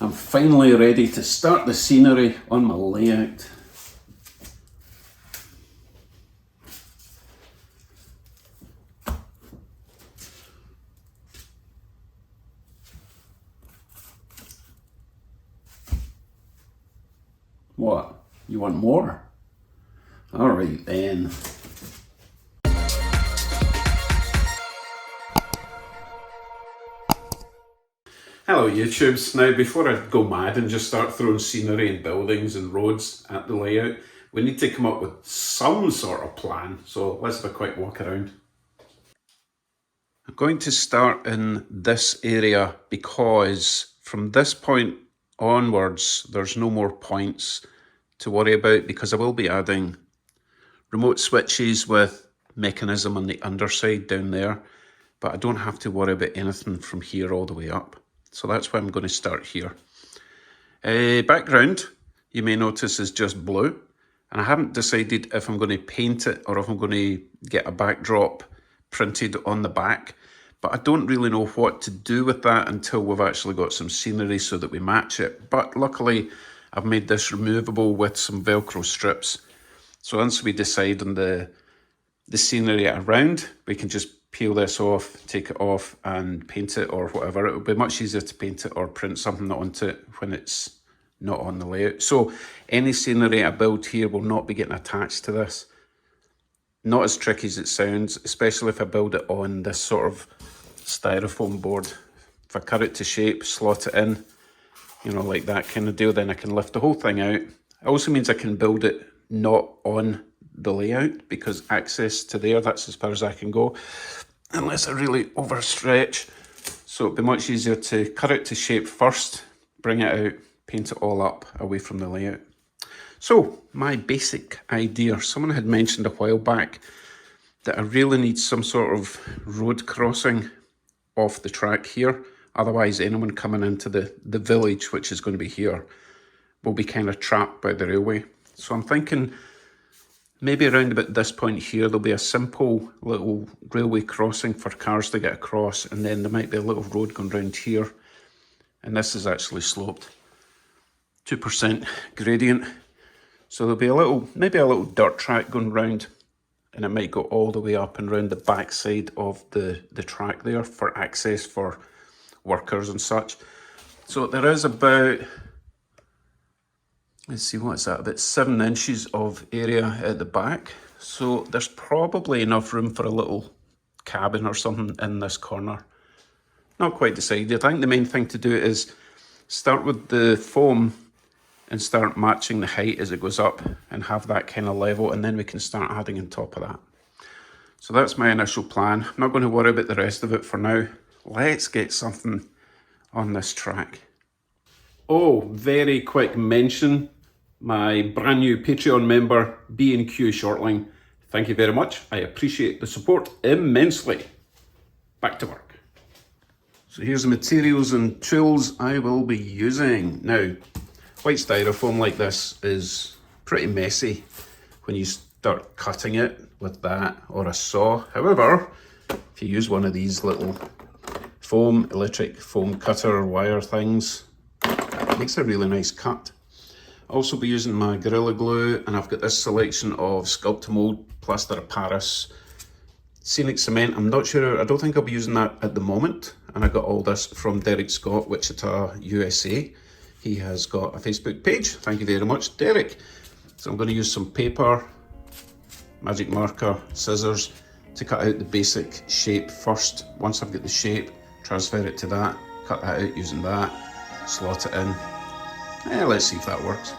I'm finally ready to start the scenery on my layout. What? You want more? All right then. Hello YouTubes. Now before I go mad and just start throwing scenery and buildings and roads at the layout, we need to come up with some sort of plan. So let's have a quick walk around. I'm going to start in this area because from this point onwards there's no more points to worry about, because I will be adding remote switches with mechanism on the underside down there, but I don't have to worry about anything from here all the way up. So that's why I'm going to start here. Background, you may notice, is just blue, and I haven't decided if I'm going to paint it or if I'm going to get a backdrop printed on the back, but I don't really know what to do with that until we've actually got some scenery so that we match it. But luckily I've made this removable with some Velcro strips, so once we decide on the scenery around, we can just peel this off, take it off and paint it or whatever. It will be much easier to paint it or print something onto it when it's not on the layout. So any scenery I build here will not be getting attached to this. Not as tricky as it sounds, especially if I build it on this sort of styrofoam board. If I cut it to shape, slot it in, you know, like that kind of deal, then I can lift the whole thing out. It also means I can build it not on the layout, because access to there, that's as far as I can go, unless I really overstretch. So it'd be much easier to cut it to shape first, bring it out, paint it all up away from the layout. So my basic idea, someone had mentioned a while back that I really need some sort of road crossing off the track here. Otherwise anyone coming into the village, which is going to be here, will be kind of trapped by the railway. So I'm thinking maybe around about this point here, there'll be a simple little railway crossing for cars to get across, and then there might be a little road going round here. And this is actually sloped, 2% gradient. So there'll be a little, maybe a little dirt track going round, and it might go all the way up and round the back side of the track there for access for workers and such. So there is about, let's see, what's that, about 7 inches of area at the back. So there's probably enough room for a little cabin or something in this corner. Not quite decided. I think the main thing to do is start with the foam and start matching the height as it goes up and have that kind of level, and then we can start adding on top of that. So that's my initial plan. I'm not going to worry about the rest of it for now. Let's get something on this track. Oh, very quick mention. My brand new Patreon member, B&Q Shortling. Thank you very much. I appreciate the support immensely. Back to work. So here's the materials and tools I will be using. Now, white styrofoam like this is pretty messy when you start cutting it with that or a saw. However, if you use one of these little electric foam cutter wire things, it makes a really nice cut. I'll also be using my Gorilla Glue, and I've got this selection of Sculptamold, Plaster of Paris, Scenic Cement. I'm not sure, I don't think I'll be using that at the moment. And I got all this from Derek Scott, Wichita, USA. He has got a Facebook page. Thank you very much, Derek. So I'm going to use some paper, magic marker, scissors to cut out the basic shape first. Once I've got the shape, transfer it to that, cut that out using that, slot it in. Let's see if that works.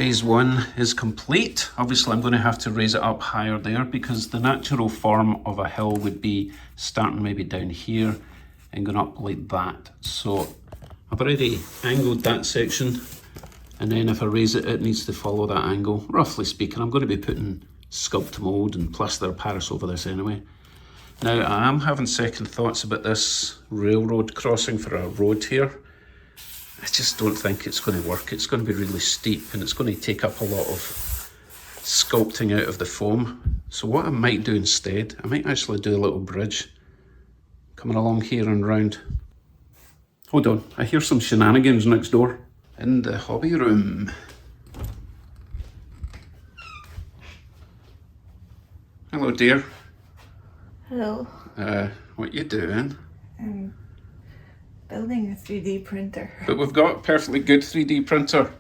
phase one is complete. Obviously I'm going to have to raise it up higher there because the natural form of a hill would be starting maybe down here and going up like that. So I've already angled that section, and then if I raise it, it needs to follow that angle. Roughly speaking, I'm going to be putting sculpt mould and plaster of Paris over this anyway. Now I am having second thoughts about this railroad crossing for a road here. I just don't think it's going to work. It's going to be really steep and it's going to take up a lot of sculpting out of the foam. So what I might do instead, I might actually do a little bridge coming along here and round. Hold on, I hear some shenanigans next door. In the hobby room. Hello dear. Hello. What you doing? I'm building a 3D printer. But we've got a perfectly good 3D printer.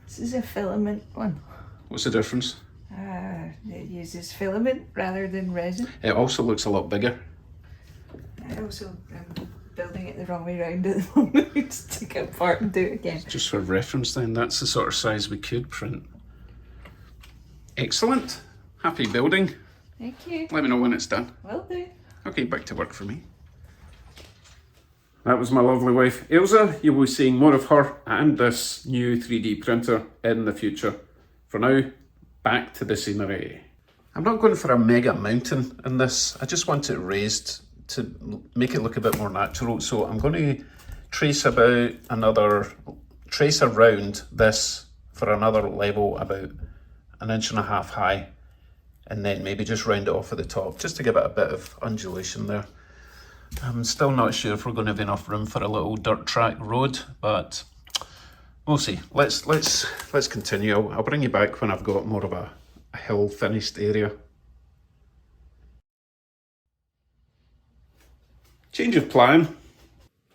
This is a filament one. What's the difference? It uses filament rather than resin. It also looks a lot bigger. I also am building it the wrong way around at the moment. Just take it apart and do it again. Just for reference then, that's the sort of size we could print. Excellent. Happy building. Thank you. Let me know when it's done. Will do. Okay, back to work for me. That was my lovely wife, Ilsa. You will be seeing more of her and this new 3D printer in the future. For now, back to the scenery. I'm not going for a mega mountain in this. I just want it raised to make it look a bit more natural. So I'm going to trace around this for another level about 1.5 inches high, and then maybe just round it off at the top just to give it a bit of undulation there. I'm still not sure if we're going to have enough room for a little dirt track road, but we'll see. Let's continue. I'll bring you back when I've got more of a hill finished area. Change of plan.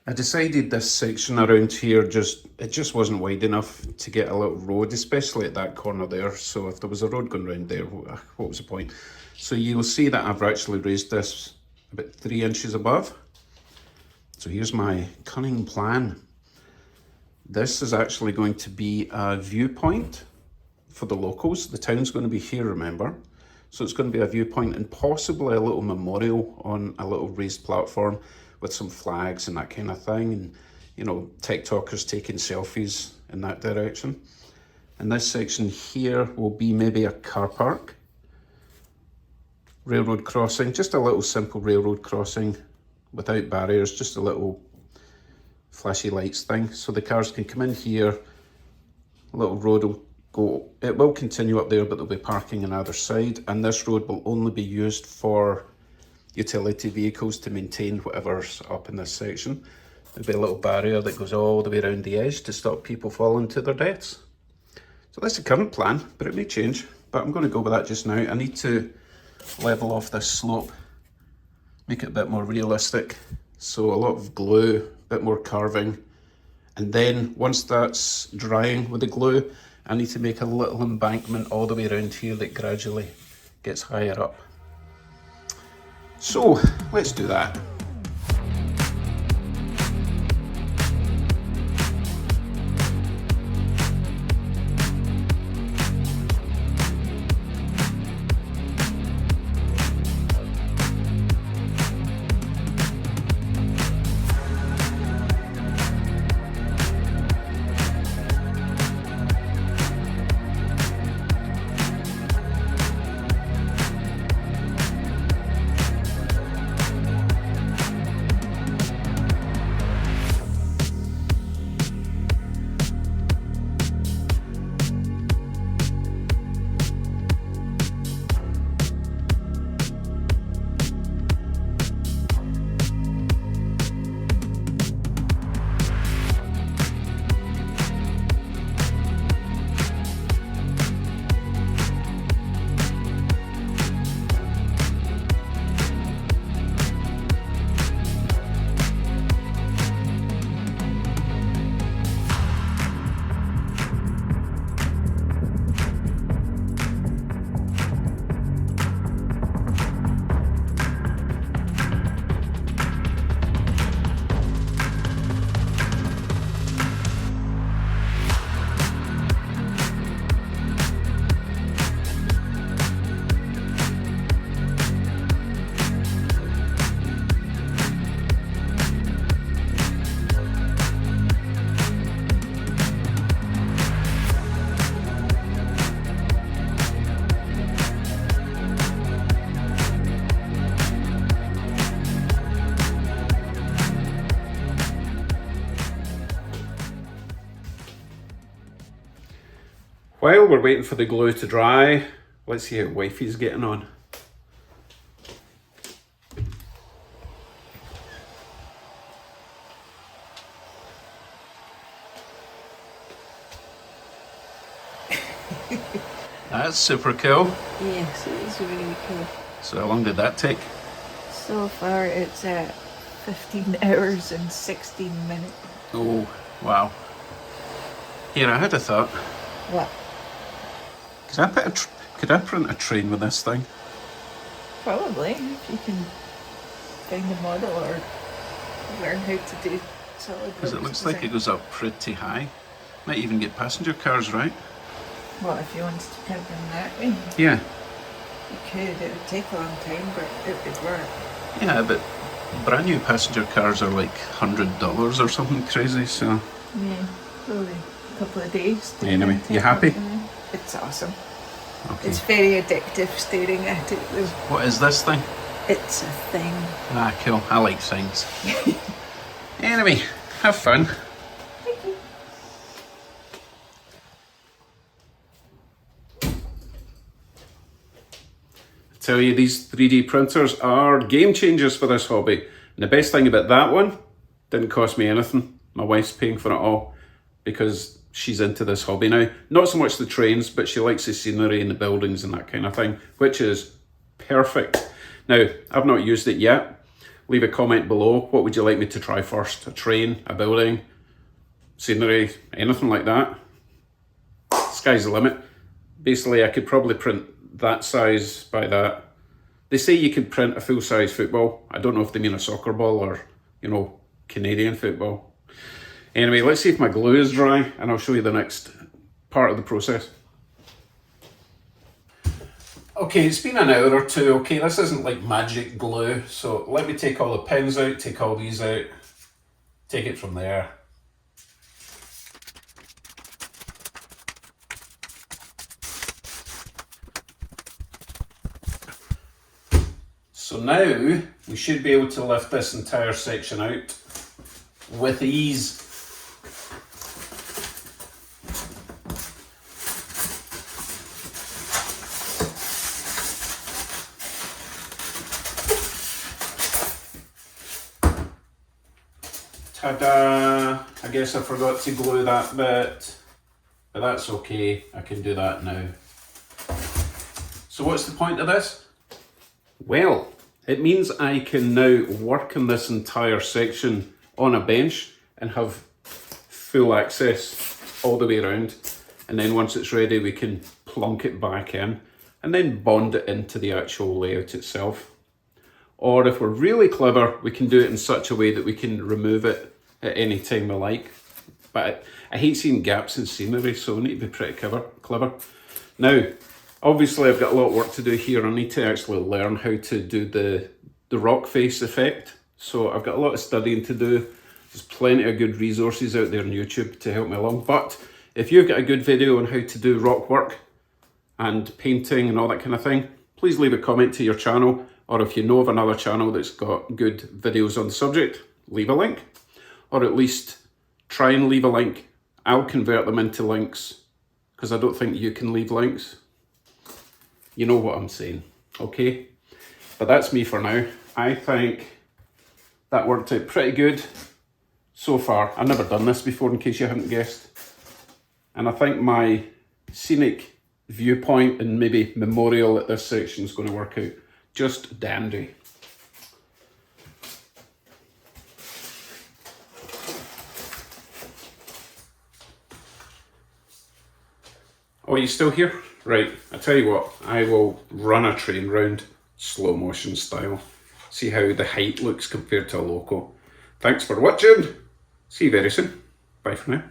I decided this section around here it just wasn't wide enough to get a little road, especially at that corner there. So if there was a road going round there, what was the point? So you'll see that I've actually raised this about 3 inches above. So here's my cunning plan. This is actually going to be a viewpoint for the locals. The town's going to be here, remember? So it's going to be a viewpoint and possibly a little memorial on a little raised platform with some flags and that kind of thing. And, you know, TikTokers taking selfies in that direction. And this section here will be maybe a car park. Railroad crossing, just a little simple railroad crossing without barriers, just a little flashy lights thing. So the cars can come in here, a little road will go, it will continue up there, but there'll be parking on either side. And this road will only be used for utility vehicles to maintain whatever's up in this section. There'll be a little barrier that goes all the way around the edge to stop people falling to their deaths. So that's the current plan, but it may change. But I'm going to go with that just now. I need to level off this slope, make it a bit more realistic. So a lot of glue, a bit more carving. And then once that's drying with the glue, I need to make a little embankment all the way around here that gradually gets higher up. So let's do that. While we're waiting for the glue to dry, let's see how wifey's getting on. That's super cool. Yes, it is really cool. So how long did that take? So far it's 15 hours and 16 minutes. Oh, wow. Here, I had a thought. What? Could I print a train with this thing? Probably, if you can find a model or learn how to do solid. Because it looks like it goes up pretty high. Might even get passenger cars, right? Well, if you wanted to print them that way, Yeah. you could. It would take a long time, but it would work. Yeah, but brand new passenger cars are like $100 or something crazy, so... Yeah, probably a couple of days. Anyway, you happy? It's awesome. Okay. It's very addictive staring at it though. What is this thing? It's a thing. Ah, cool. I like things. Anyway, have fun. Thank you. I tell you, these 3D printers are game changers for this hobby. And the best thing about that one, didn't cost me anything. My wife's paying for it all because she's into this hobby now. Not so much the trains, but she likes the scenery and the buildings and that kind of thing, which is perfect. Now, I've not used it yet. Leave a comment below. What would you like me to try first? A train, a building, scenery, anything like that? Sky's the limit. Basically, I could probably print that size by that. They say you could print a full-size football. I don't know if they mean a soccer ball or, you know, Canadian football. Anyway, let's see if my glue is dry and I'll show you the next part of the process. Okay, it's been an hour or two. Okay, this isn't like magic glue, so let me take all the pins out, take all these out, take it from there. So now we should be able to lift this entire section out with ease. Ta-da! I guess I forgot to glue that bit, but that's okay. I can do that now. So what's the point of this? Well, it means I can now work on this entire section on a bench and have full access all the way around. And then once it's ready, we can plonk it back in and then bond it into the actual layout itself. Or if we're really clever, we can do it in such a way that we can remove it at any time we like. But I hate seeing gaps in scenery, so we need to be pretty clever. Now, obviously I've got a lot of work to do here. I need to actually learn how to do the rock face effect. So I've got a lot of studying to do. There's plenty of good resources out there on YouTube to help me along. But if you've got a good video on how to do rock work and painting and all that kind of thing, please leave a comment to your channel. Or if you know of another channel that's got good videos on the subject, leave a link. Or at least try and leave a link. I'll convert them into links because I don't think you can leave links. You know what I'm saying, okay? But that's me for now. I think that worked out pretty good so far. I've never done this before, in case you haven't guessed. And I think my scenic viewpoint and maybe memorial at this section is going to work out just dandy. Oh, are you still here? Right, I tell you what, I will run a train round slow motion style. See how the height looks compared to a loco. Thanks for watching. See you very soon. Bye for now.